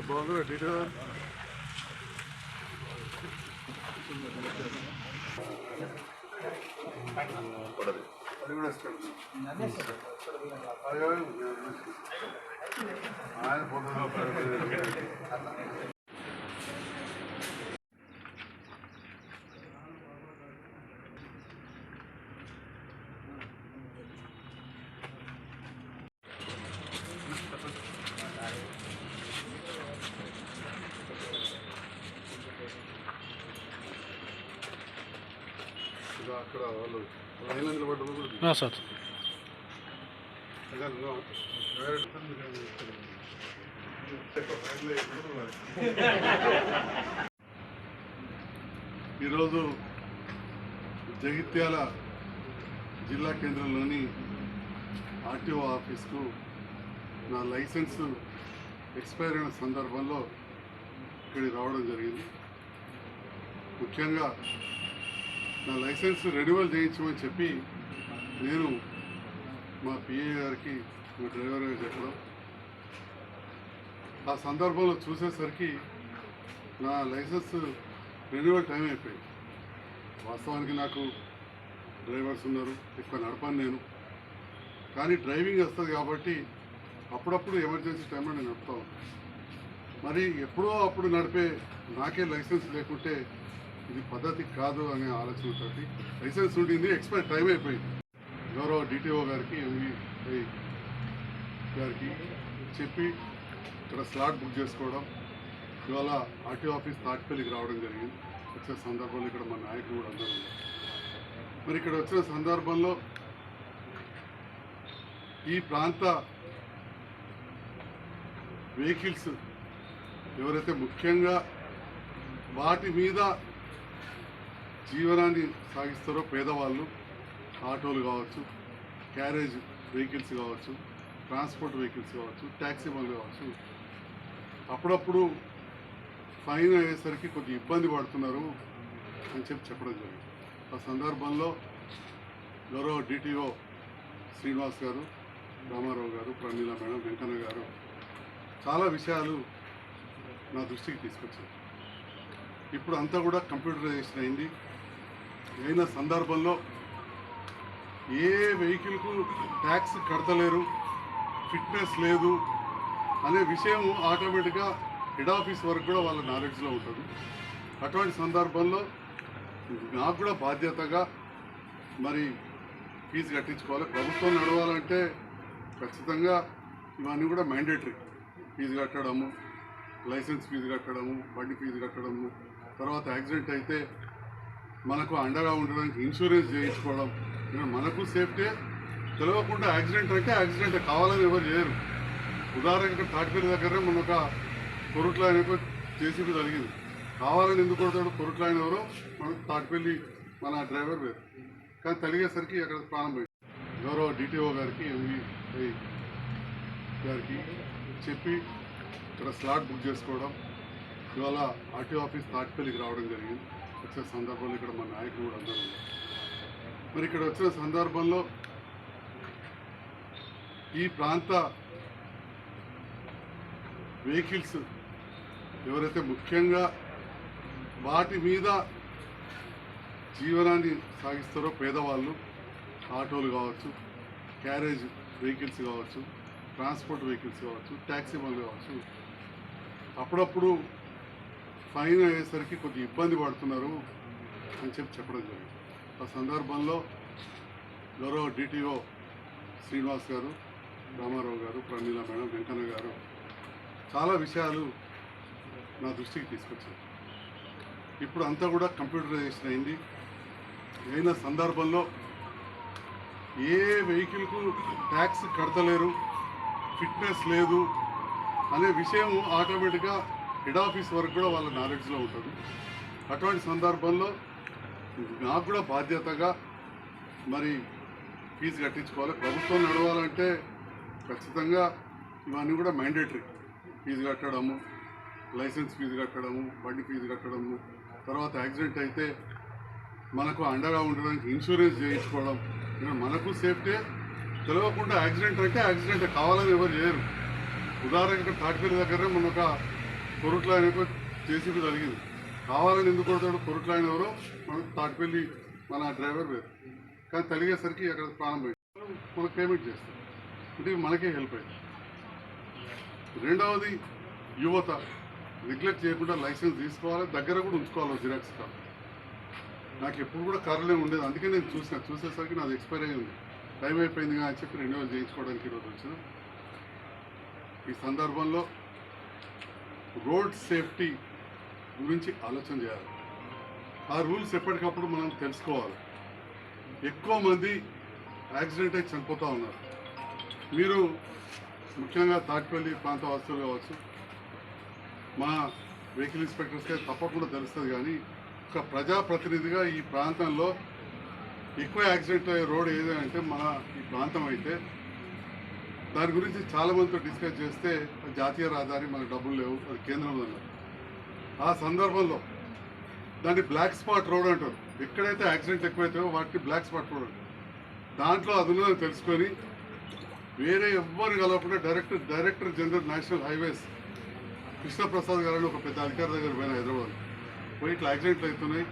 బాగుంది డీటెయిల్ అది కూడా ఆయన అక్కడ వాళ్ళు లైన్లో నిలబడ్డది కూడా సార్ ఈరోజు జగిత్యాల జిల్లా కేంద్రంలోని ఆర్టీఓ ఆఫీస్కు నా లైసెన్స్ ఎక్స్పైర్ అయిన సందర్భంలో ఇక్కడికి రావడం జరిగింది. ముఖ్యంగా నా లైసెన్స్ రెన్యువల్ చేయించమని చెప్పి నేను మా పిఏ గారికి మా డ్రైవర్ గారికి చెప్పడం, ఆ సందర్భంలో చూసేసరికి నా లైసెన్స్ రెన్యువల్ టైం అయిపోయింది. వాస్తవానికి నాకు డ్రైవర్స్ ఉన్నారు, ఎక్కువ నడపను నేను, కానీ డ్రైవింగ్ వస్తుంది కాబట్టి అప్పుడప్పుడు ఎమర్జెన్సీ టైంలో నేను నడుపుతాను. మరి ఎప్పుడో అప్పుడు నడిపే నాకే లైసెన్స్ లేకుంటే ఇది పద్ధతి కాదు అనే ఆలోచనతో లైసెన్స్ ఉండింది, ఎక్స్పైర్ టైం అయిపోయింది. గౌరవ డిటిఓ గారికి ఎంవిఐ గారికి చెప్పి ఇక్కడ స్లాట్ బుక్ చేసుకోవడం, ఇవాళ ఆర్టీఓ ఆఫీస్ తాటిపల్లికి రావడం జరిగింది. వచ్చే సందర్భంలో ఇక్కడ మా నాయకులు కూడా అందరూ ఉన్నారు. మరి ఇక్కడ వచ్చిన సందర్భంలో ఈ ప్రాంత వెహికల్స్ ఎవరైతే ముఖ్యంగా వాటి మీద జీవనాన్ని సాగిస్తారో పేదవాళ్ళు, ఆటోలు కావచ్చు, క్యారేజ్ వెహికల్స్ కావచ్చు, ట్రాన్స్పోర్ట్ వెహికల్స్ కావచ్చు, ట్యాక్సీ వాళ్ళు కావచ్చు, అప్పుడప్పుడు ఫైన్ అయ్యేసరికి కొద్దిగా ఇబ్బంది పడుతున్నారు అని చెప్పడం జరిగింది. ఆ సందర్భంలో గౌరవ డిటిఓ శ్రీనివాస్ గారు, రామారావు గారు, ప్రమీల మేడం, వెంకన్న గారు చాలా విషయాలు నా దృష్టికి తీసుకొచ్చారు. ఇప్పుడు అంతా కూడా కంప్యూటరైజేషన్ అయింది. అయిన సందర్భంలో ఏ వెహికల్కు ట్యాక్స్ కడతలేరు, ఫిట్నెస్ లేదు అనే విషయం ఆటోమేటిక్గా హెడ్ ఆఫీస్ వరకు కూడా వాళ్ళ నాలెడ్జ్లో ఉంటుంది. అటువంటి సందర్భంలో నాకు కూడా బాధ్యతగా మరి ఫీజు కట్టించుకోవాలి. ప్రభుత్వం నడవాలంటే ఖచ్చితంగా ఇవన్నీ కూడా మ్యాండేటరీ. ఫీజు కట్టడము, లైసెన్స్ ఫీజు కట్టడము, బండి ఫీజు కట్టడము, తర్వాత యాక్సిడెంట్ అయితే మనకు అండగా ఉండడానికి ఇన్సూరెన్స్ చేయించుకోవడం, మనకు సేఫ్టీ. తెలియకుండా యాక్సిడెంట్ అంటే యాక్సిడెంట్ కావాలని ఎవరు చేయరు. ఉదాహరణకి తాటిపల్లి దగ్గర మన ఒక కొరుట్ల ఆయనకు జేసీబీ జరిగింది, కావాలని ఎందుకు కొడతాడు? కొరుట్ల ఆయన ఎవరో, మనకు తాటిపల్లి మన డ్రైవర్ వేరు, కానీ తలిగేసరికి అక్కడ ప్రాణం పోయింది. గౌరవ డిటిఓ గారికి ఎంవిఐ గారికి చెప్పి ఇక్కడ స్లాట్ బుక్ చేసుకోవడం, ఇవాళ ఆర్టీఓ ఆఫీస్ తాటిపల్లికి రావడం జరిగింది. వచ్చే సందర్భంలో ఇక్కడ మా నాయకులు కూడా అందరూ ఉన్నారు. మరి ఇక్కడ వచ్చిన సందర్భంలో ఈ ప్రాంత వెహికల్స్ ఎవరైతే ముఖ్యంగా వాటి మీద జీవనాన్ని సాగిస్తారో పేదవాళ్ళు, ఆటోలు కావచ్చు, క్యారేజ్ వెహికల్స్ కావచ్చు, ట్రాన్స్పోర్ట్ వెహికల్స్ కావచ్చు, ట్యాక్సీ వాళ్ళు కావచ్చు, అప్పుడప్పుడు ఫైన్ అయ్యేసరికి కొద్దిగా ఇబ్బంది పడుతున్నారు అని చెప్పడం జరిగింది. ఆ సందర్భంలో గౌరవ డిటిఓ శ్రీనివాస్ గారు, రామారావు గారు, ప్రమీల మేడం, వెంకన్న గారు చాలా విషయాలు నా దృష్టికి తీసుకొచ్చారు. ఇప్పుడు అంతా కూడా కంప్యూటరైజేషన్ అయింది. అయిన సందర్భంలో ఏ వెహికల్కు ట్యాక్స్ కడతలేరు, ఫిట్నెస్ లేదు అనే విషయం ఆటోమేటిక్గా హెడ్ ఆఫీస్ వరకు కూడా వాళ్ళ నాలెడ్జ్లో ఉంటుంది. అటువంటి సందర్భంలో నాకు కూడా బాధ్యతగా మరి ఫీజు కట్టించుకోవాలి. ప్రభుత్వం నడవాలంటే ఖచ్చితంగా ఇవన్నీ కూడా మ్యాండేటరీ. ఫీజు కట్టడము, లైసెన్స్ ఫీజు కట్టడము, బండి ఫీజు కట్టడము, తర్వాత యాక్సిడెంట్ అయితే మనకు అండగా ఉండడానికి ఇన్సూరెన్స్ చేయించుకోవడం, మనకు సేఫ్టీ. తెలియకుండా యాక్సిడెంట్ అంటే యాక్సిడెంట్ కావాలని ఎవరు చేయరు. ఉదాహరణకి తాటిపల్లి దగ్గర మన ఒక కొరుట్ల ఆయనకు జేసీబీ తగిలింది. కావాలని ఎందుకు కొడతాడు? కొరుట్ల ఆయన ఎవరో మనకు తాటిపల్లి మన డ్రైవర్ వేరు, కానీ తగిలేసరికి అక్కడ ప్రాణం పోయింది. మనకు పేమెంట్ చేస్తాం అంటే మనకే హెల్ప్ అయింది. రెండవది యువత నెగ్లెక్ట్ చేయకుండా లైసెన్స్ తీసుకోవాలి, దగ్గర కూడా ఉంచుకోవాలి జిరాక్స్ కార్. నాకు ఎప్పుడు కూడా కార్లే ఉండేది, అందుకే నేను చూసేసరికి నాది ఎక్స్పైర్ అయ్యి ఉంది, టైం అయిపోయింది అని చెప్పి రెన్యువల్ చేయించుకోవడానికి ఈరోజు వచ్చిన. ఈ సందర్భంలో రోడ్ సేఫ్టీ గురించి ఆలోచన చేయాలి. ఆ రూల్స్ ఎప్పటికప్పుడు మనం తెలుసుకోవాలి. ఎక్కువ మంది యాక్సిడెంట్ అయి చనిపోతూ ఉన్నారు. మీరు ముఖ్యంగా తాటిపల్లి ప్రాంత వాసులు కావచ్చు, మా వెహికల్ ఇన్స్పెక్టర్స్కే తప్పకుండా తెలుస్తుంది. కానీ ఒక ప్రజాప్రతినిధిగా ఈ ప్రాంతంలో ఎక్కువ యాక్సిడెంట్ అయ్యే రోడ్ ఏదంటే మన ఈ ప్రాంతం అయితే, దాని గురించి చాలామందితో డిస్కస్ చేస్తే జాతీయ రహదారి మనకు డబ్బులు లేవు, అది కేంద్రంలో ఉన్నారు. ఆ సందర్భంలో దాన్ని బ్లాక్ స్పాట్ రోడ్ అంటారు. ఎక్కడైతే యాక్సిడెంట్ ఎక్కువైతాయో వాటిని బ్లాక్ స్పాట్ రోడ్ అంటారు. దాంట్లో అదును తెలుసుకొని వేరే ఎవ్వరు కలవకుండా director general national highways Krishnaprasad గారని ఒక పెద్ద అధికారి దగ్గర పోయిన హైదరాబాద్ పోయి ఇట్లా యాక్సిడెంట్లు అవుతున్నాయి,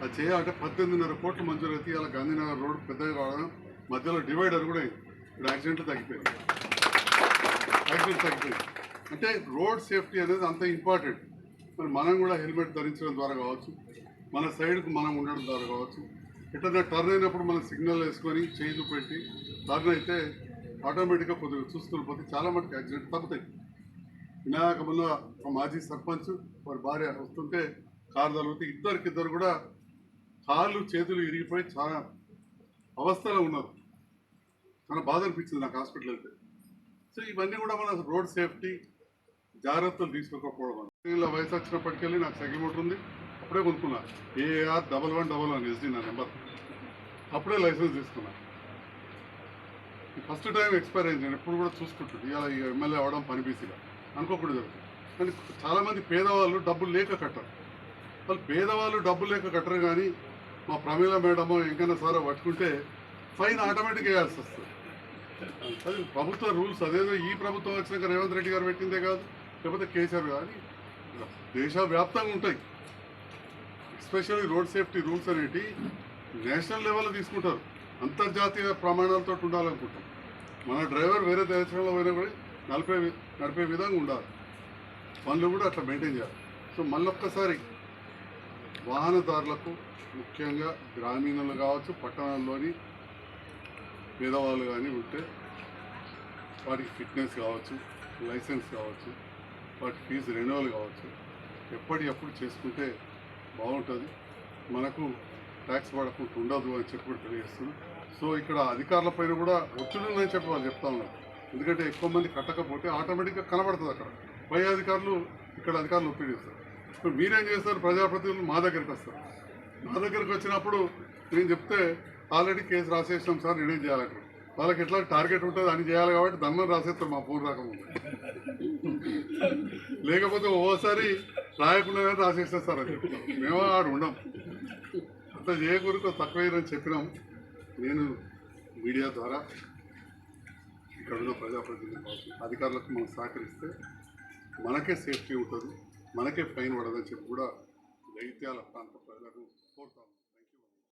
అది చేయాలంటే 18.5 కోట్లు మంజూరు అయితే ఇలా గాంధీనగర్ రోడ్ పెద్దగా కావడం, మధ్యలో డివైడర్ కూడా అయింది. ఇప్పుడు యాక్సిడెంట్లు తగ్గిపోయింది. అంటే రోడ్ సేఫ్టీ అనేది అంత ఇంపార్టెంట్. మరి మనం కూడా హెల్మెట్ ధరించడం ద్వారా కావచ్చు, మన సైడ్కు మనం ఉండడం ద్వారా కావచ్చు, ఎట్లా టర్న్ అయినప్పుడు మనం సిగ్నల్ వేసుకొని చేయి పెట్టి టర్న్ అయితే ఆటోమేటిక్గా కొద్దిగా చూసుకుని పోతే చాలా మటుకు యాక్సిడెంట్ తగ్గుతాయి. వినాయకములో ఒక మాజీ సర్పంచ్ వారి భార్య వస్తుంటే కారు తగిలితే ఇద్దరు కూడా కాళ్ళు చేతులు ఇరిగిపోయి చాలా అవస్థలో ఉన్నారు. చాలా బాధ అనిపించింది నాకు హాస్పిటల్ వెళ్తే. సో ఇవన్నీ కూడా మన రోడ్ సేఫ్టీ జాగ్రత్తలు తీసుకోకపోవడం. ఇలా వయసు వచ్చినప్పటికెళ్ళి నాకు సైకిల్ మోటర్ ఉంది, అప్పుడే కొనుక్కున్నా. AAR 1111 SD నా నెంబర్, అప్పుడే లైసెన్స్ తీసుకున్నా. ఫస్ట్ టైం ఎక్స్పైర్ అయింది. నేను ఎప్పుడు కూడా చూసుకుంటుంది ఇలా ఎమ్మెల్యే అవ్వడం పనిపిసిగా అనుకోకూడదు. కానీ చాలామంది పేదవాళ్ళు డబ్బులు లేక కట్టరు. వాళ్ళు పేదవాళ్ళు డబ్బులు లేక కట్టరు. కానీ మా ప్రమీల మేడమో ఇంకన్నా సారో పట్టుకుంటే ఫైన్ ఆటోమేటిక్ వేయాల్సి వస్తుంది. అది ప్రభుత్వ రూల్స్. అదేదో ఈ ప్రభుత్వం వచ్చినాక రేవంత్ రెడ్డి గారు పెట్టిందే కాదు, లేకపోతే కేసీఆర్ కానీ దేశవ్యాప్తంగా ఉంటాయి. ఎస్పెషల్లీ రోడ్ సేఫ్టీ రూల్స్ అనేవి నేషనల్ లెవెల్లో తీసుకుంటారు, అంతర్జాతీయ ప్రమాణాలతో ఉండాలనుకుంటాం. మన డ్రైవర్ వేరే దేశంలో పోయినా కూడా నడిపే విధంగా ఉండాలి. పనులు కూడా అట్లా మెయింటైన్ చేయాలి. సో మళ్ళొక్కసారి వాహనదారులకు, ముఖ్యంగా గ్రామీణులు కావచ్చు, పట్టణాల్లోని పేదవాళ్ళు కానీ ఉంటే వాటికి ఫిట్నెస్ కావచ్చు, లైసెన్స్ కావచ్చు, వాటి ఫీజు రెన్యువల్ కావచ్చు, ఎప్పటికప్పుడు చేసుకుంటే బాగుంటుంది. మనకు ట్యాక్స్ పడకుండా ఉండదు అని చెప్పి తెలియజేస్తున్నాను. సో ఇక్కడ అధికారుల పైన కూడా ఒత్తిడి ఉందని చెప్పి వాళ్ళు చెప్తా ఉన్నారు. ఎందుకంటే ఎక్కువ మంది కట్టకపోతే ఆటోమేటిక్గా కనబడుతుంది అక్కడ. పై అధికారులు ఇక్కడ అధికారులు ఒత్తిడి చేస్తారు. ఇప్పుడు మీరేం చేస్తారు? ప్రజాప్రతినిధులు మా దగ్గరికి వస్తారు. మా దగ్గరికి వచ్చినప్పుడు నేను చెప్తే ఆల్రెడీ కేసు రాసేసినాం సార్, నేనేం చేయాలంటే వాళ్ళకి ఎట్లా టార్గెట్ ఉంటుంది అని చేయాలి కాబట్టి దండం రాసేస్తారు మా ఫోన్ రాకముందు. లేకపోతే ఓసారి రాయకుండానే రాసేస్తారు సార్ అని చెప్తాం. మేము ఆడు ఉండం, అంత చేయకూడదు, తక్కువైందని చెప్పినాం. నేను మీడియా ద్వారా ఇక్కడ ఉన్న ప్రజాప్రతినిధులు అధికారులకు మనం సహకరిస్తే మనకే సేఫ్టీ ఉంటుంది, మనకే ఫైన్ పడదని చెప్పి కూడా జగిత్యాల ప్రాంత ప్రజలకు కోరుతాము.